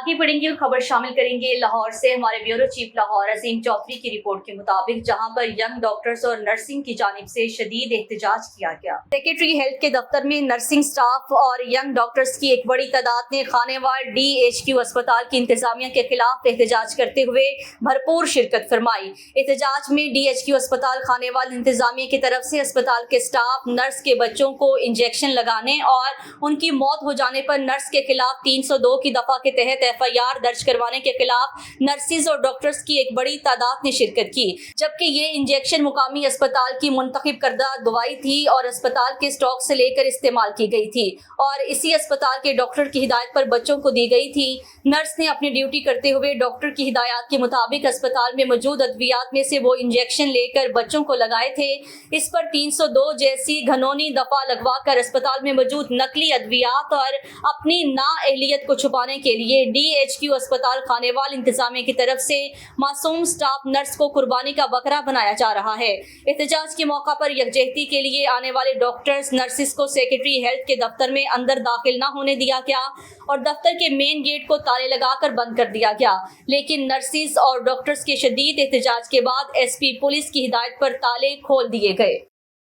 आगे बढ़ेंगे और खबर शामिल करेंगे लाहौर से। हमारे ब्यूरो चीफ लाहौर अजीम चौधरी की रिपोर्ट के मुताबिक जहां पर यंग डॉक्टर्स और नर्सिंग की जानिब से शदीद एहतजाज किया गया। सेक्रेटरी हेल्थ के दफ्तर में नर्सिंग स्टाफ और यंग डॉक्टर्स की एक बड़ी तादाद ने खानेवाल DHQ अस्पताल की इंतजामिया के खिलाफ एहतजाज करते हुए भरपूर शिरकत फरमाई। एहतजाज में DHQ अस्पताल खानेवाल इंतजामिया की तरफ से अस्पताल के स्टाफ नर्स के बच्चों को इंजेक्शन लगाने और उनकी मौत हो जाने पर नर्स के खिलाफ 302 की दफा के तहत FIR दर्ज करवाने के खिलाफ नर्सिस और डॉक्टर्स की एक बड़ी तादाद ने शिरकत की, जबकि ये इंजेक्शन मुकामी अस्पताल की मुंतखब करदा दवाई थी और अस्पताल के स्टॉक से लेकर इस्तेमाल की गई थी और इसी अस्पताल के डॉक्टर की हिदायत पर बच्चों को दी गई थी। नर्स ने अपनी ड्यूटी करते हुए डॉक्टर की हिदायत के मुताबिक अस्पताल में मौजूद अद्वियात में से वो इंजेक्शन लेकर बच्चों को लगाए थे। इस पर 302 जैसी घनौनी दफा लगवा कर अस्पताल में मौजूद नकली अद्वियात और अपनी नाअहलियत को छुपाने के लिए DHQ अस्पताल खानेवाल इंतजामिया की तरफ से मासूम स्टाफ नर्स को कुर्बानी का बकरा बनाया जा रहा है। एहतजाज के मौका पर यकजहती के लिए आने वाले डॉक्टर्स नर्सिस को सेक्रेटरी हेल्थ के दफ्तर में अंदर दाखिल न होने दिया गया और दफ्तर के मेन गेट को ताले लगाकर बंद कर दिया गया। लेकिन नर्सिस और डॉक्टर्स के शदीद एहतजाज के बाद SP पुलिस की हिदायत पर ताले खोल दिए गए।